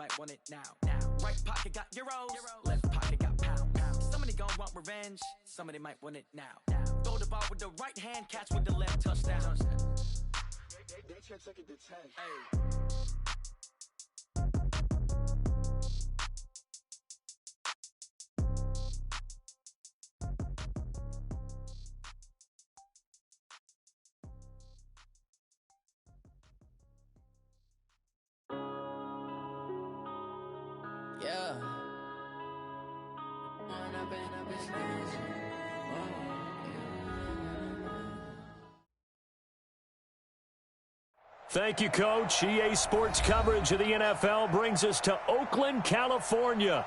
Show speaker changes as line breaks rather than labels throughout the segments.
might want it now. Right pocket got euros, left pocket got pounds. Somebody gon' want revenge, somebody might want it now. Throw the ball with the right hand, catch with the left, touchdown. They can't take it to 10. Hey.
Yeah.
Thank you, Coach. EA Sports coverage of the NFL brings us to Oakland, California.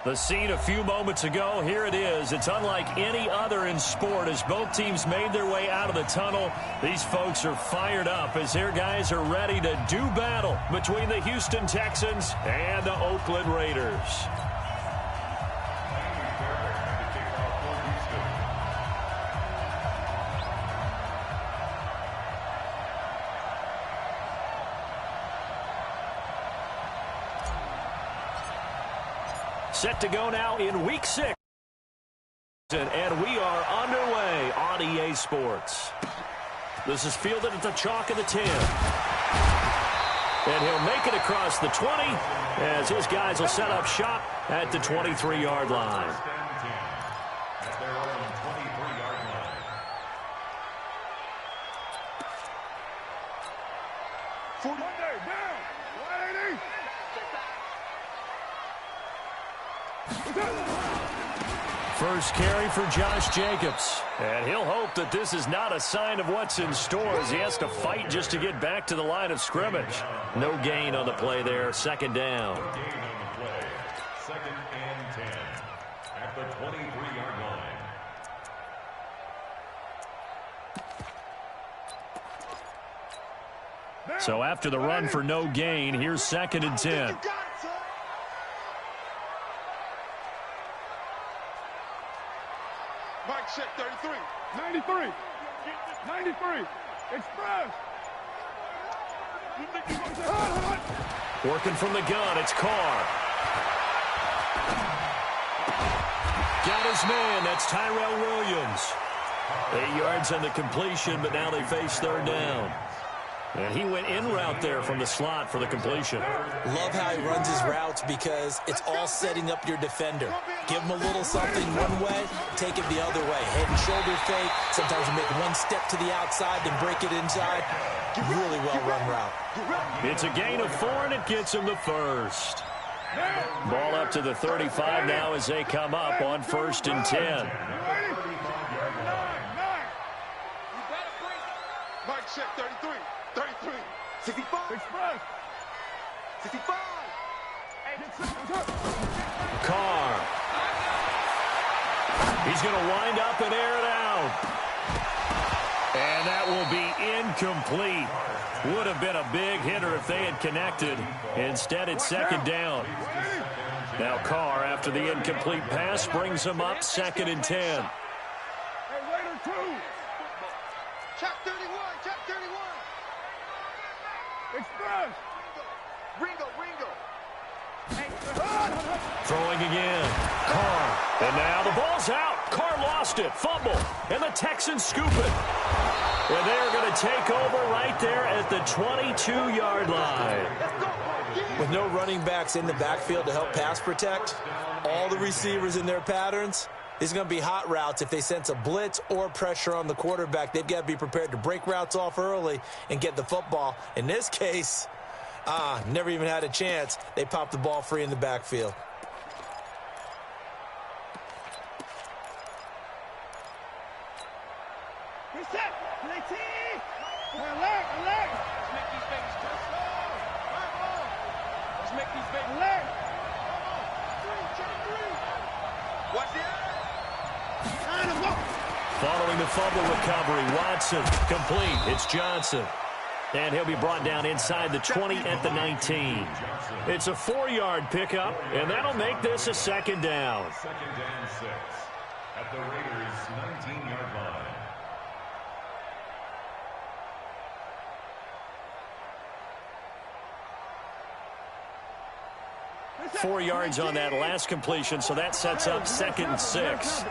The scene a few moments ago, here it is. It's unlike any other in sport as both teams made their way out of the tunnel. These folks are fired up as their guys are ready to do battle between the Houston Texans and the Oakland Raiders. Set to go now in Week 6. And we are underway on EA Sports. This is fielded at the chalk of the 10. And he'll make it across the 20 as his guys will set up shop at the 23-yard line. First carry for Josh Jacobs. And he'll hope that this is not a sign of what's in store as he has to fight just to get back to the line of scrimmage. No gain on the play there. Second down.
No gain on the play. 2nd and 10 at the 23-yard line.
So after the run for no gain, here's 2nd and 10.
Check 33. 93. 93. Express.
Working from the gun, it's Carr. Got his man, that's Tyrell Williams. 8 yards on the completion, but now they face 3rd down. And he went in route there from the slot for the completion.
Love how he runs his routes because it's all setting up your defender. Give him a little something one way, take it the other way. Head and shoulder fake. Sometimes you make one step to the outside, then break it inside. Really well-run route.
It's a gain of 4, and it gets him the first. Ball up to the 35 now as they come up on 1st and 10.
Mike check 33. 33. 65. Express. 65.
Carr. He's going to wind up and air it out. And that will be incomplete. Would have been a big hitter if they had connected. Instead, it's 2nd down. Now Carr, after the incomplete pass, brings him up 2nd and 10.
Hey, Raider 2. Check 31. Check 31. Express. Ringo.
Throwing again. Carr. And now the ball's out. Carr lost it. Fumble. And the Texans scoop it. And they're going to take over right there at the 22-yard line.
With no running backs in the backfield to help pass protect, all the receivers in their patterns, these are going to be hot routes. If they sense a blitz or pressure on the quarterback, they've got to be prepared to break routes off early and get the football. In this case, never even had a chance. They popped the ball free in the backfield.
Reset. Let's make these babies touch. Let's make these babies alert. 3. Watch it.
Following the fumble recovery, Watson complete. It's Johnson. And he'll be brought down inside the 20 at the 19. It's a 4-yard pickup, and that'll make this a 2nd down.
2nd and 6 at the Raiders' 19-yard line.
4 yards on that last completion, so that sets up 2nd and 6.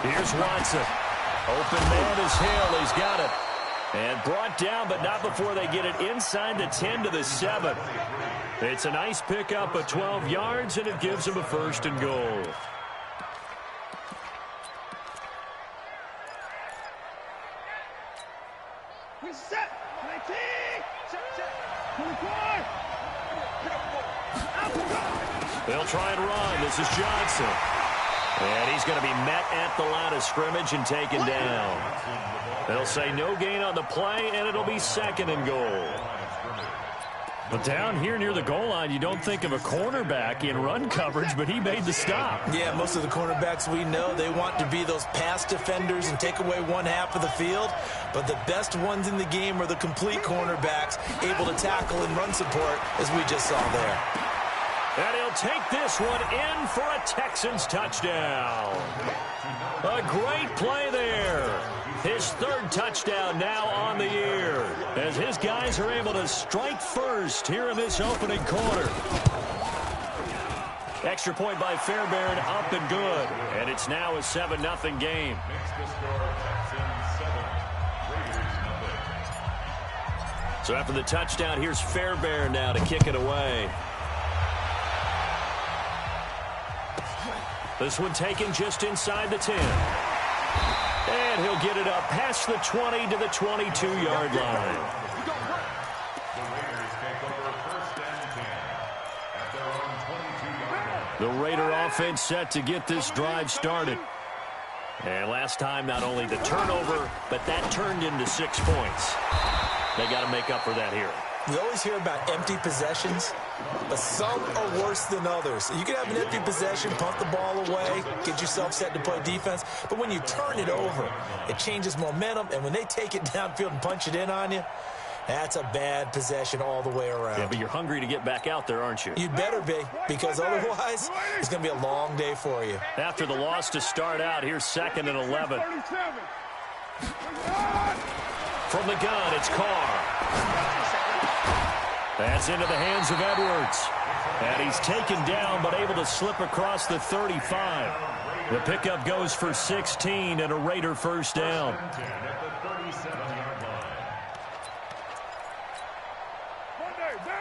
Here's Watson. Open man is Hill. He's got it. And brought down, but not before they get it inside the 10 to the 7. It's a nice pickup of 12 yards, and it gives him a 1st and goal.
Set. 19. Set. 24.
They'll try and run. This is Johnson. And he's going to be met at the line of scrimmage and taken down. They'll say no gain on the play, and it'll be 2nd and goal. But down here near the goal line, you don't think of a cornerback in run coverage, but he made the stop.
Yeah, most of the cornerbacks we know, they want to be those pass defenders and take away one half of the field. But the best ones in the game are the complete cornerbacks, able to tackle and run support, as we just saw there.
And he'll take this one in for a Texans touchdown. A great play there. His 3rd touchdown now on the year, as his guys are able to strike first here in this opening quarter. Extra point by Fairbairn, up and good. And it's now a 7-0 game. So after the touchdown, here's Fairbairn now to kick it away. This one taken just inside the 10. And he'll get it up past the 20 to the 22-yard line. The Raider offense set to get this drive started. And last time, not only the turnover, but that turned into 6 points. They got to make up for that here.
We always hear about empty possessions, but some are worse than others. You can have an empty possession, punt the ball away, get yourself set to play defense, but when you turn it over, it changes momentum, and when they take it downfield and punch it in on you, that's a bad possession all the way around.
Yeah, but you're hungry to get back out there, aren't you?
You'd better be, because otherwise, it's going to be a long day for you.
After the loss to start out, here's 2nd and 11. From the gun, it's Carr. That's into the hands of Edwards. And he's taken down, but able to slip across the 35. The pickup goes for 16 and a Raider 1st down.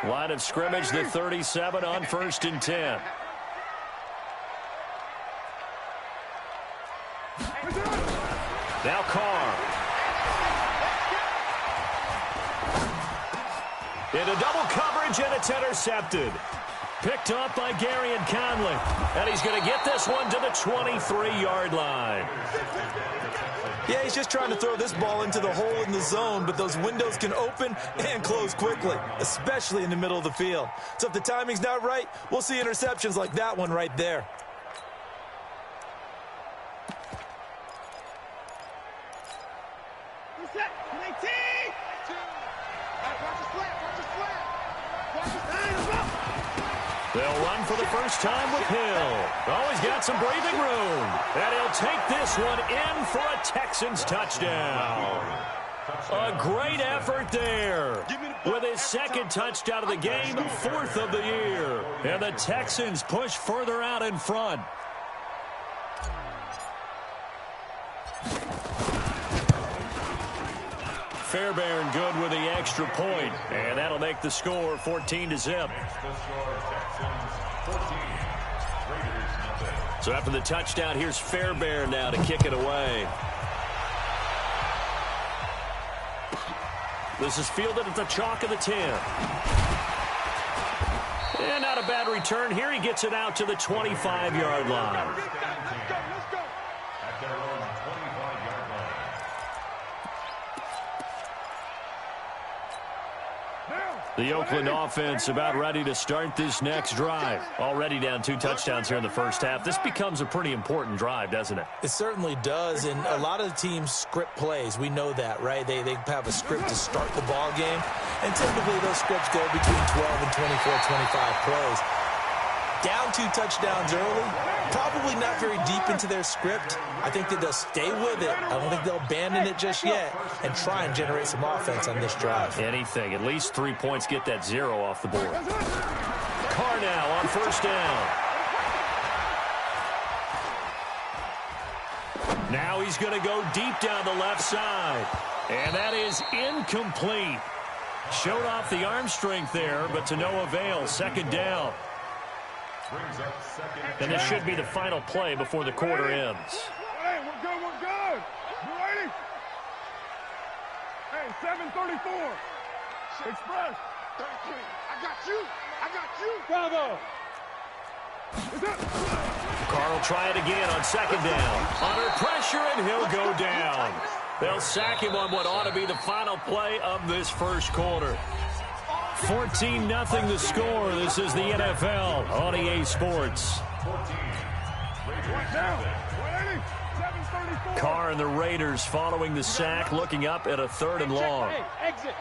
Line of scrimmage, the 37 on 1st and 10. Now Carr. Into double coverage, and it's intercepted. Picked up by Gary and Conley. And he's going to get this one to the 23-yard line.
Yeah, he's just trying to throw this ball into the hole in the zone, but those windows can open and close quickly, especially in the middle of the field. So if the timing's not right, we'll see interceptions like that one right there.
They'll run for the first time with Hill. Oh, he's got some breathing room. And he'll take this one in for a Texans touchdown. A great effort there. With his 2nd touchdown of the game, 4th of the year. And the Texans push further out in front. Fairbairn good with the extra point, and that'll make the score 14-0. So after the touchdown, here's Fairbairn now to kick it away. This is fielded at the chalk of the 10. And not a bad return here. He gets it out to the 25-yard line. The Oakland offense about ready to start this next drive. Already down 2 touchdowns here in the first half. This becomes a pretty important drive, doesn't it?
It certainly does, and a lot of the teams script plays. We know that, right? They have a script to start the ball game, and typically those scripts go between 12 and 24, 25 plays. Down 2 touchdowns early, probably not very deep into their script. I think that they'll stay with it. I don't think they'll abandon it just yet and try and generate some offense on this drive.
Anything. At least 3 points get that 0 off the board. Carr now on first down. Now he's going to go deep down the left side. And that is incomplete. Showed off the arm strength there, but to no avail. Second down. And this should be the final play before the quarter ends.
Hey, we're good, we're good. You ready? Hey, 7:34. Express. 33. I got you. Bravo.
Carr will try it again on second down. Under pressure, and he'll go down. They'll sack him on what ought to be the final play of this first quarter. 14-0 the score. This is the NFL on EA Sports. Carr and the Raiders following the sack, looking up at a 3rd and long.
Exit.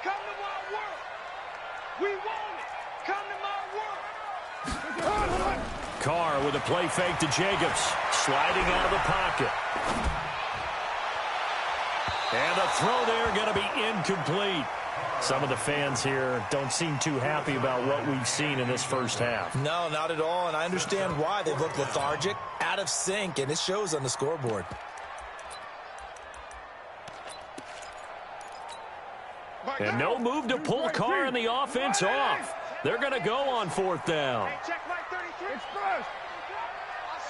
Come to my work. We want it. Come to my work.
Carr with a play fake to Jacobs, sliding out of the pocket. And the throw there going to be incomplete. Some of the fans here don't seem too happy about what we've seen in this first half.
No, not at all, and I understand why. They've looked lethargic, out of sync, and it shows on the scoreboard.
And no move to pull Carr and the offense off. They're going to go on 4th down.
Check my 33. Express. I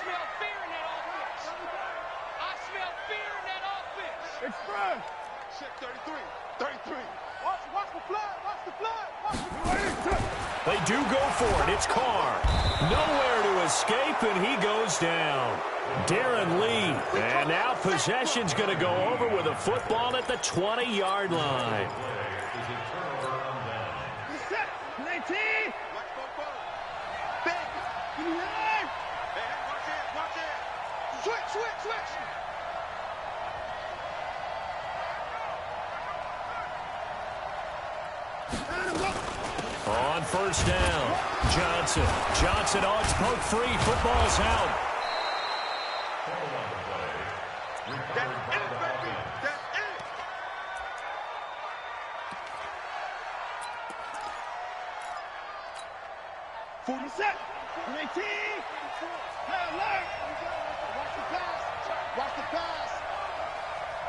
smell fear in that offense. I smell fear in that offense. Express. Check 33. Watch the flood. Watch the flood.
They do go for it. It's Carr. Nowhere to escape, and he goes down. Darren Lee. And now possession's going to go over with a football at the 20-yard line.
Set. 19. Watch it. Switch.
On first down, Johnson. Oh, it's poked free. Football's out.
That's it, baby. That's it. Set. 19. Watch the pass.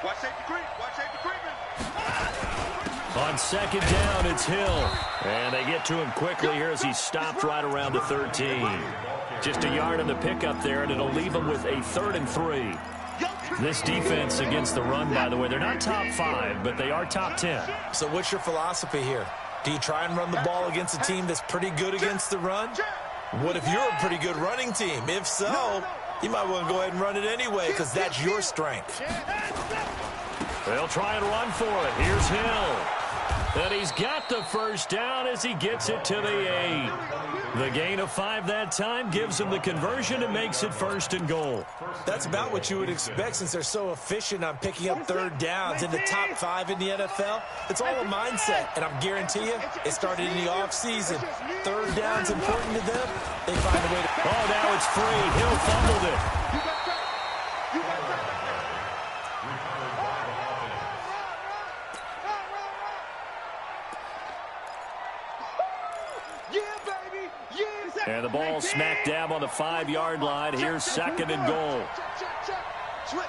Watch safety creeping.
On second down, it's Hill. And they get to him quickly here as he's stopped right around the 13. Just a yard on the pickup there, and it'll leave him with a 3rd and 3. This defense against the run, by the way, they're not top 5, but they are top 10.
So what's your philosophy here? Do you try and run the ball against a team that's pretty good against the run? What if you're a pretty good running team? If so, you might want to go ahead and run it anyway because that's your strength.
They'll try and run for it. Here's Hill. And he's got the first down as he gets it to the 8. The gain of 5 that time gives him the conversion and makes it 1st and goal.
That's about what you would expect since they're so efficient on picking up 3rd downs in the top 5 in the NFL. It's all a mindset, and I guarantee you it started in the offseason. 3rd down's important to them. They find a way to...
Oh, now it's free. Hill fumbled it. And the ball smack dab on the 5-yard line. Here's 2nd and goal.
Switch.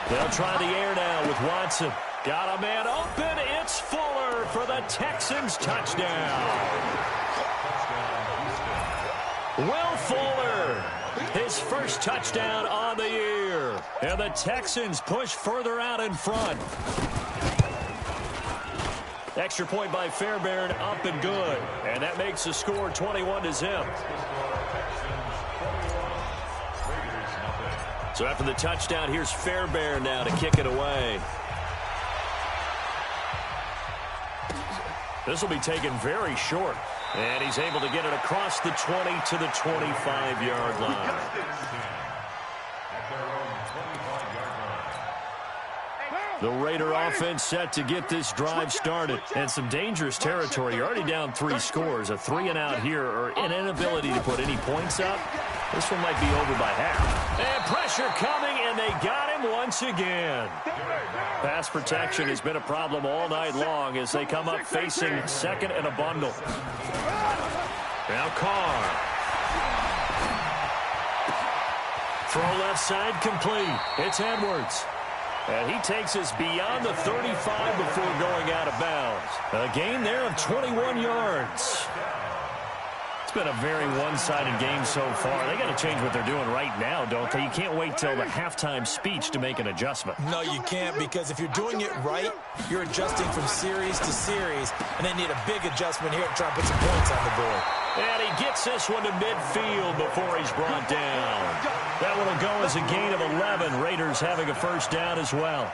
They'll try the air now with Watson. Got a man open. It's Fuller for the Texans touchdown. Will Fuller, his first touchdown on the year. And the Texans push further out in front. Extra point by Fairbairn, up and good. And that makes the score 21-0. So after the touchdown, here's Fairbairn now to kick it away. This will be taken very short. And he's able to get it across the 20 to the 25-yard line. The Raider offense set to get this drive started. And some dangerous territory. You're already down 3 scores. A 3-and-out here or an inability to put any points up. This one might be over by half. And pressure coming, and they got him once again. Pass protection has been a problem all night long as they come up facing second and a bundle. Now Carr. Throw left side complete. It's Edwards. And he takes us beyond the 35 before going out of bounds. A gain there of 21 yards. It's been a very one-sided game so far. They got to change what they're doing right now, don't they? You can't wait till the halftime speech to make an adjustment.
No, you can't, because if you're doing it right, you're adjusting from series to series, and they need a big adjustment here to try and put some points on the board.
And he gets this one to midfield before he's brought down. That one will go as a gain of 11. Raiders having a first down as well.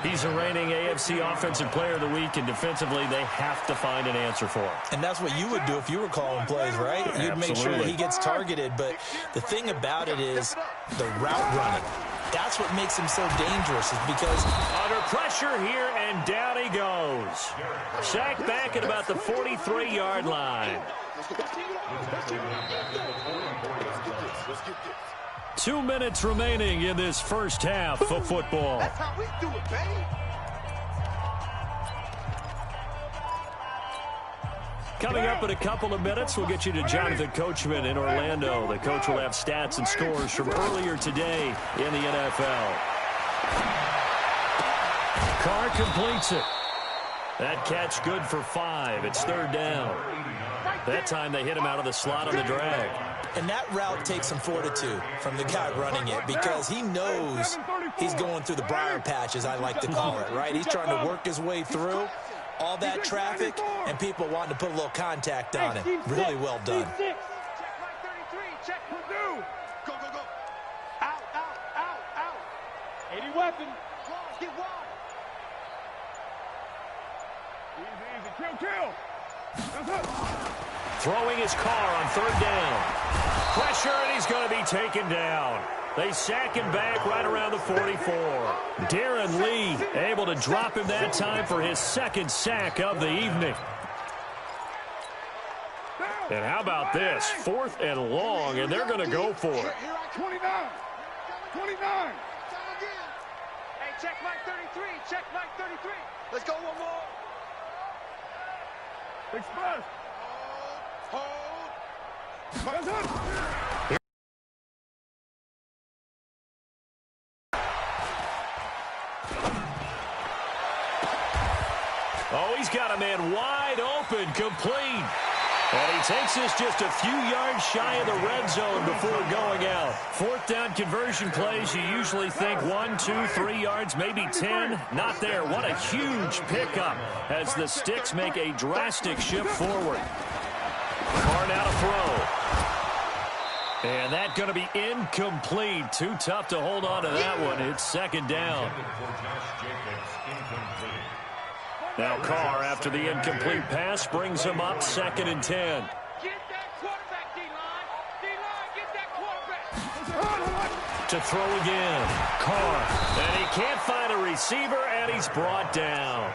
He's the reigning AFC Offensive Player of the Week, and defensively they have to find an answer for him.
And that's what you would do if you were calling plays, right? You'd make sure that he gets targeted. But the thing about it is the route running. That's what makes him so dangerous, is because
under pressure here, and down he goes. Sacked back at about the 43-yard line. 2 minutes remaining in this first half of football.
That's how we do it, baby.
Coming up in a couple of minutes, we'll get you to Jonathan Coachman in Orlando. The coach will have stats and scores from earlier today in the NFL. Carr completes it. That catch good for 5. It's third down. That time they hit him out of the slot on the drag.
And that route takes some fortitude from the guy running it, because he knows he's going through the briar patch, as I like to call it, right? He's trying to work his way through all that traffic, and people wanting to put a little contact on him. Really well done.
Check 33. Check Purdue. Go, go, go. Out, out, out, out. 80 weapon. Get wide. Easy, easy. Kill, kill.
Throwing his Carr on third down. Pressure, and he's going to be taken down. They sack him back right around the 44. Darren Lee able to drop him that time for his second sack of the evening. And how about this? 4th and long, and they're going to go for it.
Here at 29. 29. Hey, check Mike 33. Check Mike 33. Let's go one more. Express. Hold.
Oh, he's got a man wide open, complete. And he takes this just a few yards shy of the red zone before going out. 4th down conversion plays, you usually think 1, 2, 3 yards, maybe 10. Not there. What a huge pickup as the Sticks make a drastic shift forward. Carr now to throw. And that's going to be incomplete. Too tough to hold on to that one. It's second down. Now Carr, after the incomplete pass, brings him up 2nd and 10.
Get that quarterback, D-line. D-line, get that quarterback.
To throw again. Carr. And he can't find a receiver, and he's brought down.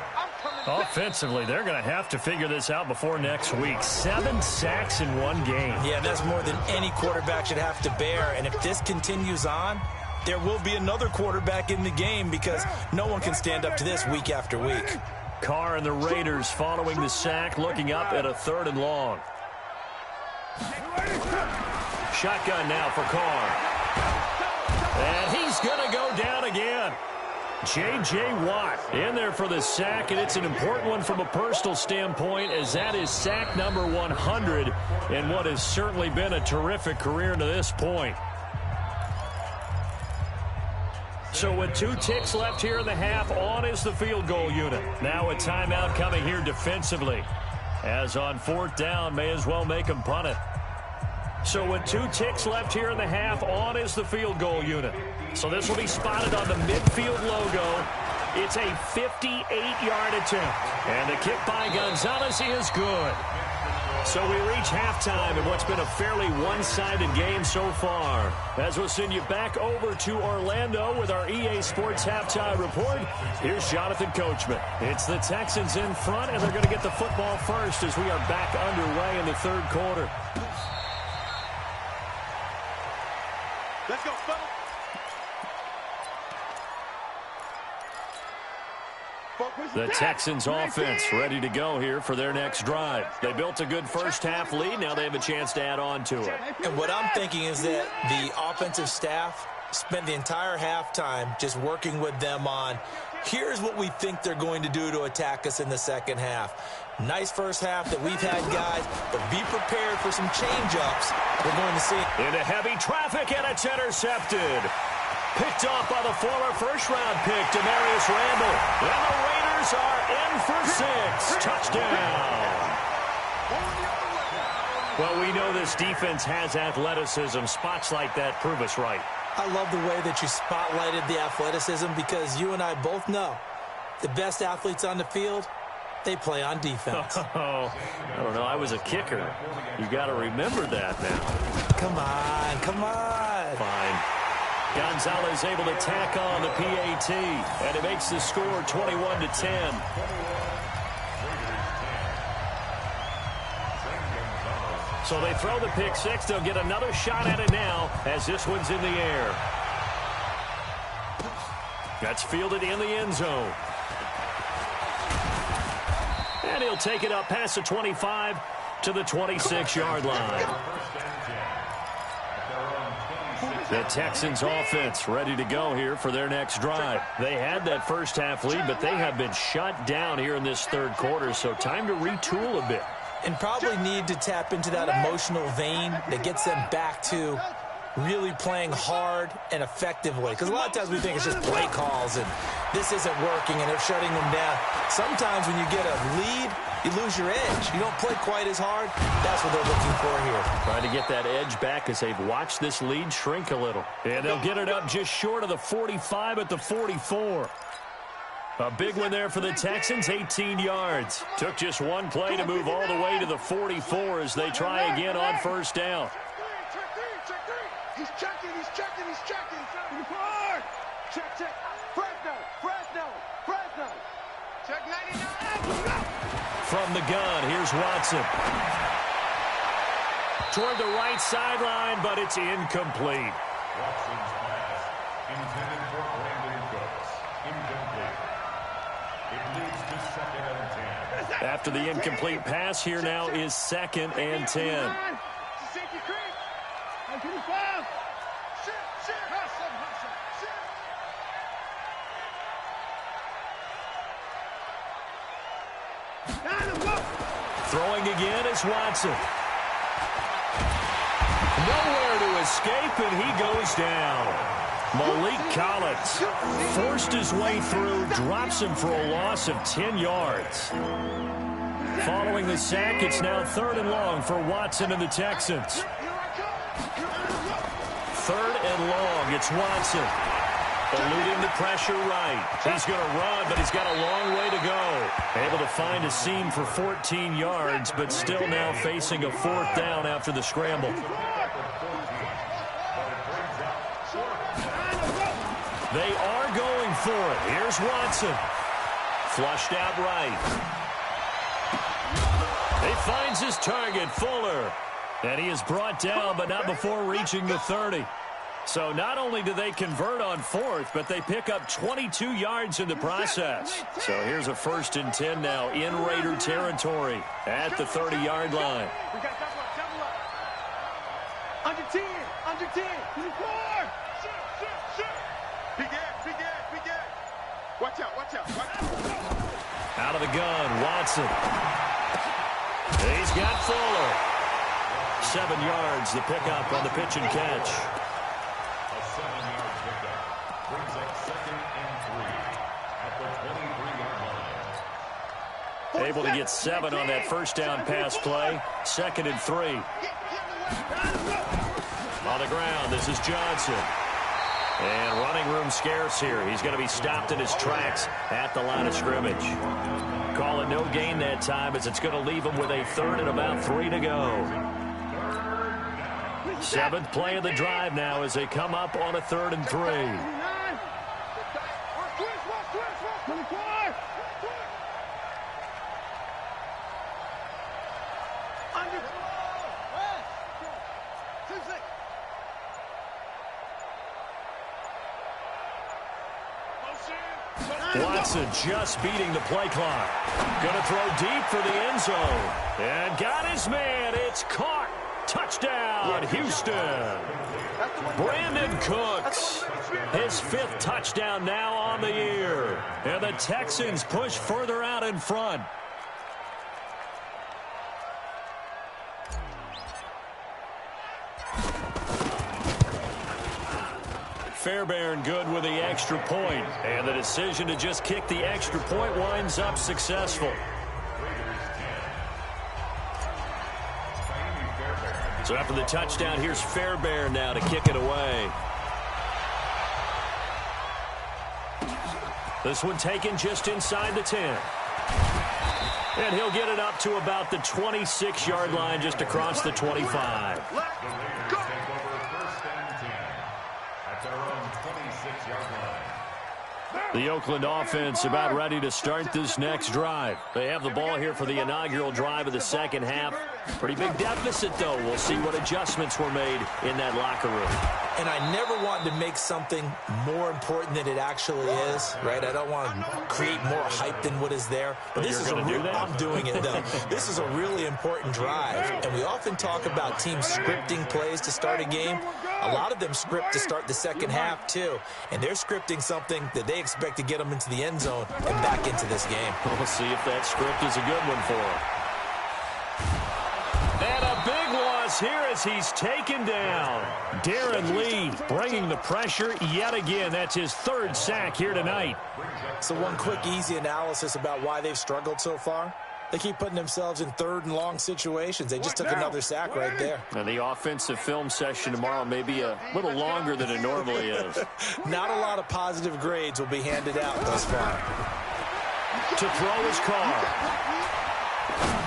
Offensively, they're going to have to figure this out before next week. 7 sacks in one game.
Yeah, that's more than any quarterback should have to bear. And if this continues on, there will be another quarterback in the game, because no one can stand up to this week after week.
Carr and the Raiders following the sack, looking up at a 3rd and long. Shotgun now for Carr. And he's going to go down again. J.J. Watt in there for the sack, and it's an important one from a personal standpoint, as that is sack number 100 in what has certainly been a terrific career to this point. So with 2 ticks left here in the half, on is the field goal unit. Now a timeout coming here defensively, as on 4th down, may as well make them punt it. So with 2 ticks left here in the half, on is the field goal unit. So this will be spotted on the midfield logo. It's a 58-yard attempt. And the kick by Gonzalez is good. So we reach halftime in what's been a fairly one-sided game so far. As we'll send you back over to Orlando with our EA Sports Halftime Report, here's Jonathan Coachman. It's the Texans in front, and they're going to get the football first as we are back underway in the third quarter.
Let's go, fellas.
The Texans offense ready to go here for their next drive. They built a good first half lead. Now they have a chance to add on to it.
And what I'm thinking is that the offensive staff spent the entire halftime just working with them on, here's what we think they're going to do to attack us in the second half. Nice first half that we've had, guys, but be prepared for some change-ups we're going to see.
Into heavy traffic, and it's intercepted. Picked off by the former first-round pick, Demarius Randall. And the Raiders are in for 6. Touchdown. Well, we know this defense has athleticism. Spots like that prove us right.
I love the way that you spotlighted the athleticism because you and I both know the best athletes on the field, they play on defense.
Oh, I don't know. I was a kicker. You got to remember that now.
Come on, come on.
Fine. Gonzalez able to tack on the PAT, and it makes the score 21-10. So they throw the pick six. They'll get another shot at it now as this one's in the air. That's fielded in the end zone. And he'll take it up past the 25 to the 26-yard line. The Texans offense ready to go here for their next drive. They had that first half lead, but they have been shut down here in this third quarter, so time to retool a bit.
And probably need to tap into that emotional vein that gets them back to really playing hard and effectively. Because a lot of times we think it's just play calls and this isn't working and they're shutting them down. Sometimes when you get a lead, you lose your edge. You don't play quite as hard. That's what they're looking for here.
Trying to get that edge back as they've watched this lead shrink a little. And they'll get it up just short of the 45 at the 44. A big one there for the Texans, 18 yards. Took just one play to move all the way to the 44 as they try again on first down.
He's checking. Check. Fresno. Check 99.
From the gun, here's Watson. Toward the right sideline, but it's incomplete.
Watson's pass intended for Brandon Cooks. Incomplete. It leads to 2nd and 10.
After the incomplete pass, here now is 2nd and 10. Throwing again is Watson. Nowhere to escape, and he goes down. Malik Collins forced his way through, drops him for a loss of 10 yards. Following the sack, it's now 3rd and long for Watson and the Texans. 3rd and long, it's Watson. Eluding the pressure right. He's going to run, but he's got a long way to go. Able to find a seam for 14 yards, but still now facing a 4th down after the scramble. They are going for it. Here's Watson. Flushed out right. He finds his target, Fuller. And he is brought down, but not before reaching the 30. So not only do they convert on 4th, but they pick up 22 yards in the process. So here's a 1st and 10 now in Raider territory at the 30-yard line.
We got double up. Under 10. To the floor. Shoot. Big gas. Watch out.
Out of the gun, Watson. He's got Fuller. 7 yards, the pickup on the pitch and catch.
A 7-yard pickup brings up 2nd and 3 at the 23-yard line.
Able to get 7 on that first down pass play. 2nd and 3. On the ground, this is Johnson. And running room scarce here. He's going to be stopped in his tracks at the line of scrimmage. Call it no gain that time as it's going to leave him with a third and about 3 to go. 7th play of the drive now as they come up on a 3rd and 3. Watson just beating the play clock. Going to throw deep for the end zone. And got his man. It's caught. Touchdown, Houston. Brandon Cooks. His 5th touchdown now on the year. And the Texans push further out in front. Fairbairn good with the extra point, and the decision to just kick the extra point winds up successful. So after the touchdown, here's Fairbairn now to kick it away. This one taken just inside the 10. And he'll get it up to about the 26-yard line, just across the 25. The Oakland offense about ready to start this next drive. They have the ball here for the inaugural drive of the second half. Pretty big deficit, though. We'll see what adjustments were made in that locker room.
And I never want to make something more important than it actually is, right? I don't want to create more hype than what is there. But this is I'm doing it, though. This is a really important drive. And we often talk about teams scripting plays to start a game. A lot of them script to start the second half, too. And they're scripting something that they expect to get them into the end zone and back into this game.
We'll see if that script is a good one for them. And a big loss here as he's taken down. Darren Lee bringing the pressure yet again. That's his 3rd sack here tonight.
So one quick, easy analysis about why they've struggled so far. They keep putting themselves in 3rd and long situations. They just took another sack right there.
And the offensive film session tomorrow may be a little longer than it normally is.
Not a lot of positive grades will be handed out thus far.
To throw his car.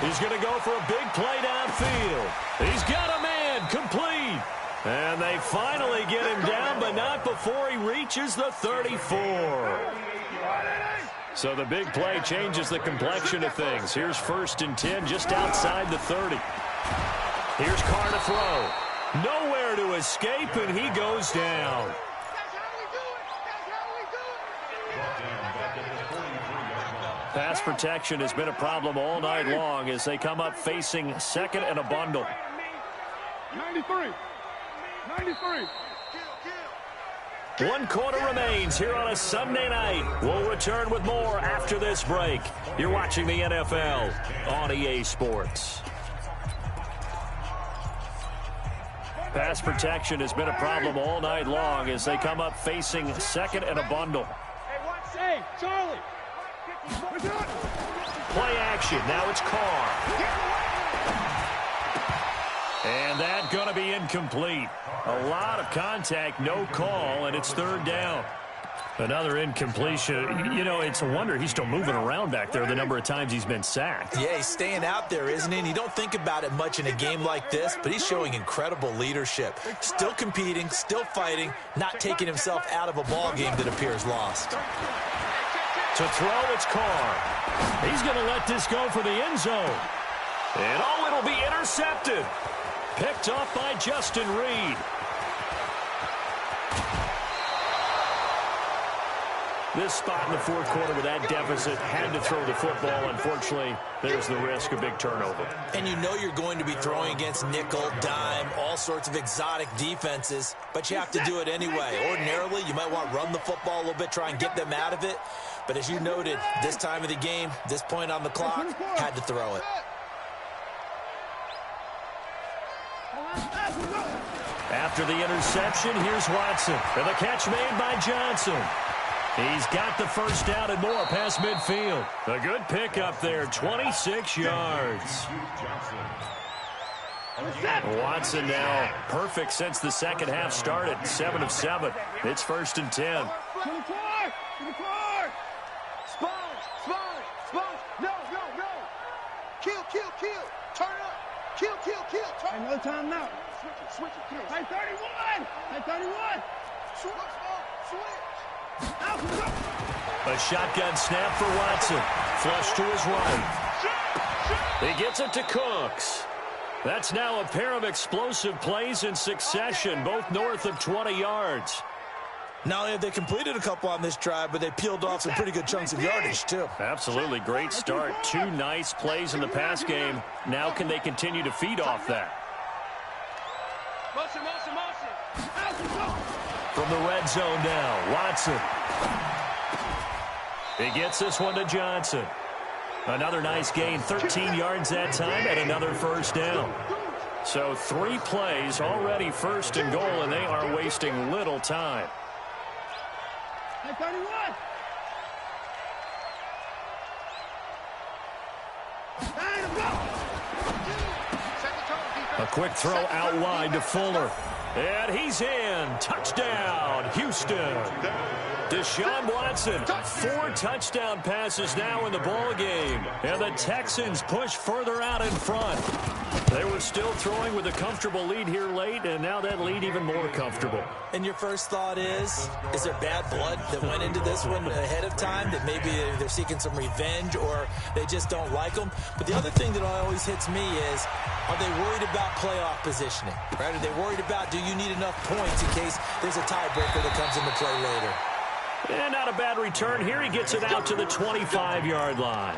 He's going to go for a big play downfield. He's got a man complete. And they finally get him down, but not before he reaches the 34. So the big play changes the complexion of things. Here's 1st and 10 just outside the 30. Here's Carr to throw. Nowhere to escape, and he goes down. Pass protection has been a problem all night long as they come up facing 2nd and a bundle.
93. 93.
1 quarter remains here on a Sunday night. We'll return with more after this break. You're watching the NFL on EA Sports. Pass protection has been a problem all night long as they come up facing 2nd and a bundle.
Hey, Charlie.
Play action. Now it's Carr. And that's going to be incomplete. A lot of contact, no call, and it's 3rd down. Another incompletion. You know, it's a wonder he's still moving around back there the number of times he's been sacked.
Yeah, he's staying out there, isn't he? And you don't think about it much in a game like this, but he's showing incredible leadership. Still competing, still fighting, not taking himself out of a ball game that appears lost.
To throw, it's Carr. He's going to let this go for the end zone. And, oh, it'll be intercepted. Picked off by Justin Reed. This spot in the 4th quarter with that deficit, had to throw the football. Unfortunately, there's the risk of big turnover.
And you know you're going to be throwing against nickel, dime, all sorts of exotic defenses, but you have to do it anyway. Ordinarily, you might want to run the football a little bit, try and get them out of it. But as you noted, this time of the game, this point on the clock, had to throw it.
After the interception, here's Watson. And the catch made by Johnson. He's got the first down and more past midfield. A good pickup there, 26 yards. Watson now perfect since the second half started. 7 of 7. It's 1st and 10.
Kill. Turn up. Kill. Turn.
Hey, no time now.
Switch it.
Hey, 31. Hey, 31.
Switch.
A shotgun snap for Watson. Flush to his right. He gets it to Cooks. That's now a pair of explosive plays in succession, both north of 20 yards.
Not only have they completed a couple on this drive, but they peeled off some pretty good chunks of yardage, too.
Absolutely great start. 2 nice plays in the pass game. Now can they continue to feed off that?
Motion.
From the red zone now, Watson. He gets this one to Johnson. Another nice gain, 13 yards that time, and another first down. So 3 plays, already 1st and goal, and they are wasting little time.
Hey, 31.
A quick throw out wide to Fuller. And he's in. Touchdown, Houston. Deshaun Watson, 4 touchdown passes now in the ball game. And the Texans push further out in front. They were still throwing with a comfortable lead here late, and now that lead even more comfortable.
And your first thought is there bad blood that went into this one ahead of time, that maybe they're seeking some revenge or they just don't like them? But the other thing that always hits me is, are they worried about playoff positioning? Right? Are they worried about, do you need enough points in case there's a tiebreaker that comes into play later?
And not a bad return here. He gets it out to the 25-yard line.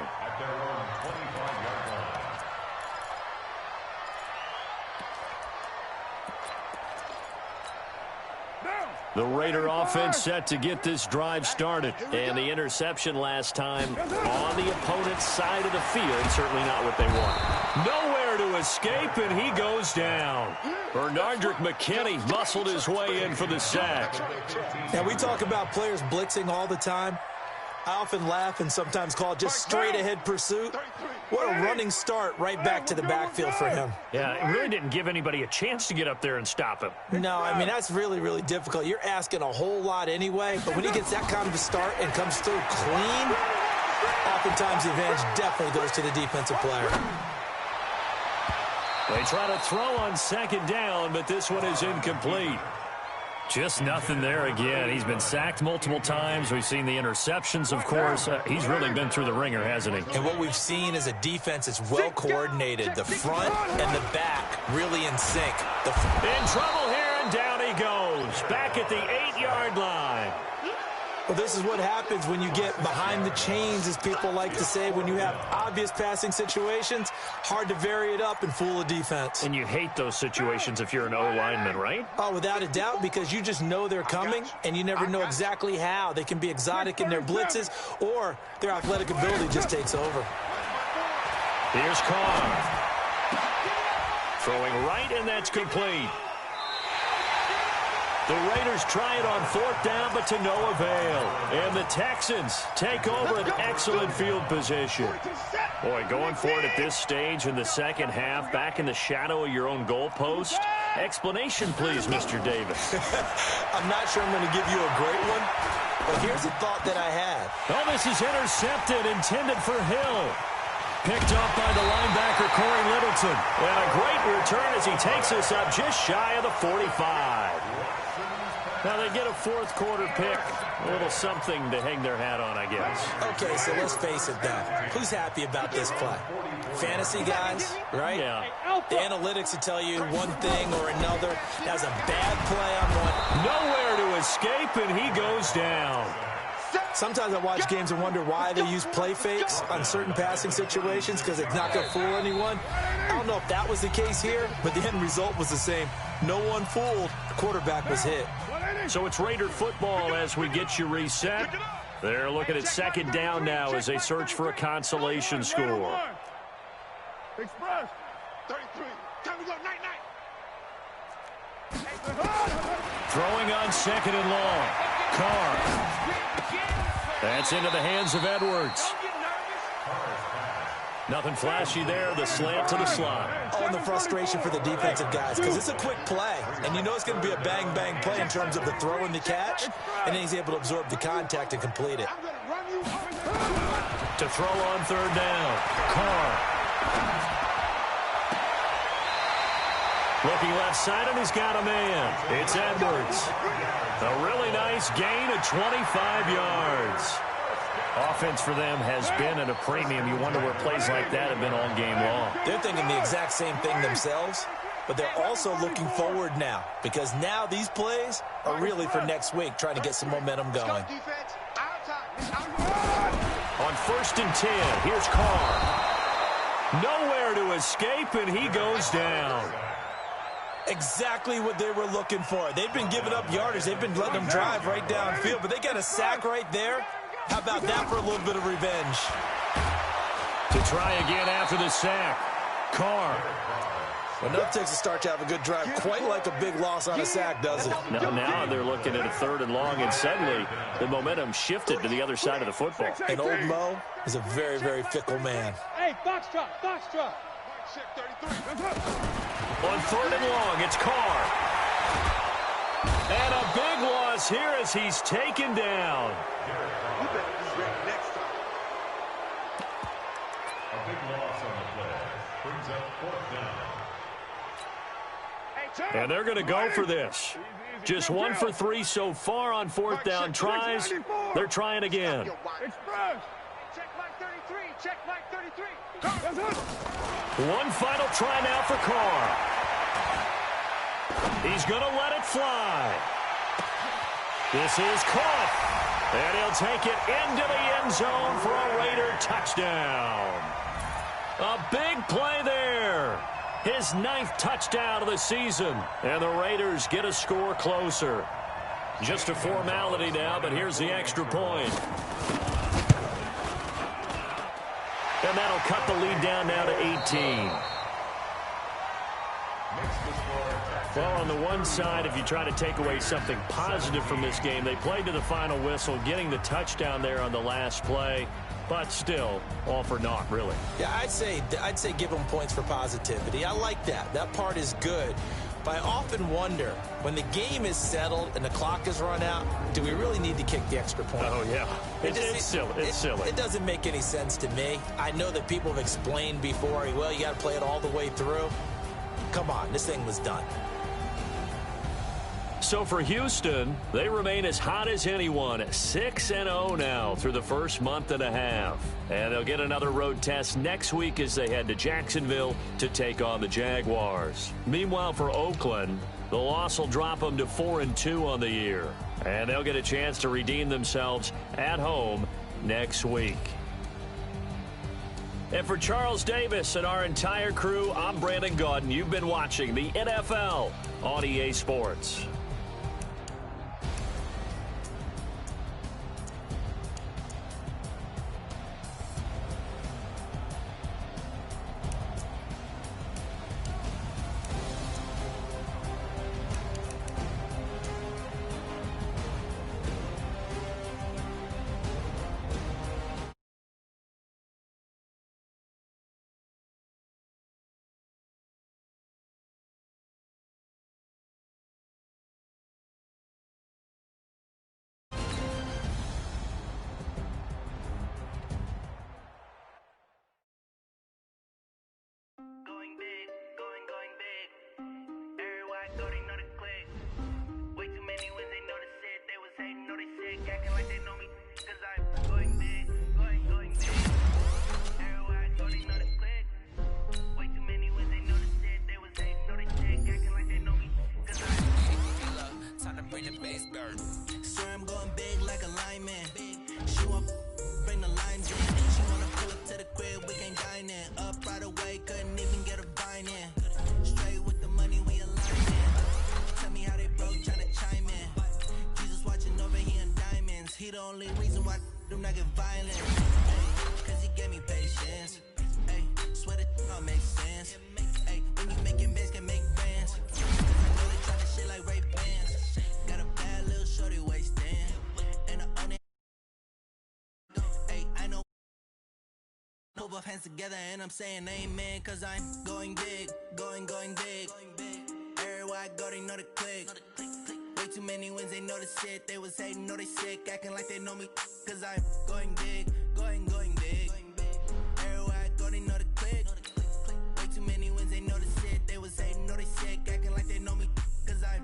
The Raider offense set to get this drive started. And the interception last time on the opponent's side of the field. Certainly not what they want. Nowhere to escape, and he goes down. Bernardrick McKinney muscled his way in for the sack.
Now, we talk about players blitzing all the time. I often laugh and sometimes call it just straight-ahead pursuit. What a running start right back to the backfield for him.
Yeah, it really didn't give anybody a chance to get up there and stop him.
No, I mean, that's really, really difficult. You're asking a whole lot anyway, but when he gets that kind of a start and comes through clean, oftentimes the advantage definitely goes to the defensive player.
They try to throw on 2nd down, but this one is incomplete. Just nothing there again. He's been sacked multiple times. We've seen the interceptions, of course. He's really been through the ringer, hasn't he?
And what we've seen is a defense that's well coordinated. The front and the back really in sync.
In trouble here, and down he goes. Back at the 8-yard line.
Well, this is what happens when you get behind the chains, as people like to say. When you have obvious passing situations, hard to vary it up and fool a defense.
And you hate those situations if you're an O-lineman, right?
Oh, without a doubt, because you just know they're coming, and you never know exactly how. They can be exotic in their blitzes, or their athletic ability just takes over.
Here's Carr. Throwing right, and that's complete. The Raiders try it on 4th down, but to no avail. And the Texans take over an excellent field position. Boy, going for it at this stage in the second half, back in the shadow of your own goalpost. Explanation, please, Mr. Davis.
I'm not sure I'm going to give you a great one, but here's a thought that I had.
Oh, this is intercepted, intended for Hill. Picked up by the linebacker, Corey Littleton. And a great return as he takes us up just shy of the 45. Now they get a 4th quarter pick. A little something to hang their hat on, I guess.
Okay, so let's face it then. Who's happy about this play? Fantasy guys, right?
Yeah.
The analytics will tell you one thing or another. That was a bad play on one.
Nowhere to escape, and he goes down.
Sometimes I watch games and wonder why they use play fakes on certain passing situations, because it's not going to fool anyone. I don't know if that was the case here, but the end result was the same. No one fooled. The quarterback was hit.
So it's Raider football as we get you reset. They're looking at 2nd down now as they search for a consolation score.
Express. 33. Time to go. Night.
Throwing on 2nd and long. Carr. That's into the hands of Edwards. Nothing flashy there. The slant to the slot.
Oh, and the frustration for the defensive guys, because it's a quick play, and you know it's going to be a bang-bang play in terms of the throw and the catch, and then he's able to absorb the contact and complete it.
To throw on third down. Carr. Looking left side, and he's got a man. It's Edwards. A really nice gain of 25 yards. Offense for them has been at a premium. You wonder where plays like that have been all game long.
They're thinking the exact same thing themselves, but they're also looking forward now, because now these plays are really for next week, trying to get some momentum going.
On 1st and 10, here's Carr. Nowhere to escape, and he goes down.
Exactly what they were looking for. They've been giving up yardage. They've been letting them drive right downfield, but they got a sack right there. How about that for a little bit of revenge?
To try again after the sack. Carr.
Enough takes to start to have a good drive. Quite like a big loss on a sack, does it?
Now they're looking at a 3rd and long, and suddenly the momentum shifted to the other side of the football.
And old Mo is a very, very fickle man.
Hey, box drop, box drop.
On 3rd and long, it's Carr. And a big loss here as he's taken down.
A big loss on the play. Brings up 4th down.
And they're going to go for this. Just 1 for 3 so far on 4th down tries. They're trying again.
Check Mike 33. Check Mike 33.
One final try now for Carr. He's going to let it fly. This is caught. And he'll take it into the end zone for a Raider touchdown. A big play there. His 9th touchdown of the season. And the Raiders get a score closer. Just a formality now, but here's the extra point. And that'll cut the lead down now to 18. Well, on the one side, if you try to take away something positive from this game, they played to the final whistle, getting the touchdown there on the last play, but still, all for naught, really.
Yeah, I'd say give them points for positivity. I like that. That part is good. But I often wonder, when the game is settled and the clock is run out, do we really need to kick the extra point?
Oh, yeah. It's silly. It's silly.
It doesn't make any sense to me. I know that people have explained before, well, you got to play it all the way through. Come on, this thing was done.
So for Houston, they remain as hot as anyone, 6-0 now through the first month and a half. And they'll get another road test next week as they head to Jacksonville to take on the Jaguars. Meanwhile, for Oakland, the loss will drop them to 4-2 on the year. And they'll get a chance to redeem themselves at home next week. And for Charles Davis and our entire crew, I'm Brandon Gaudin. You've been watching the NFL on EA Sports.
put both hands together and I'm saying amen, cause I'm going big, going big. Everywhere I go, they know the click. Way too many wins, they know the shit. They was hating, know they sick, acting like they know me, cause I'm going big, going big. Everywhere I go, they know the click. Way too many wins, they know the shit. They was hating, know they sick, acting like they know me, cause I'm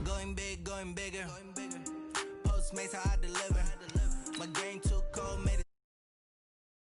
going big, going bigger. Postmates how I deliver. My game too cold, made it.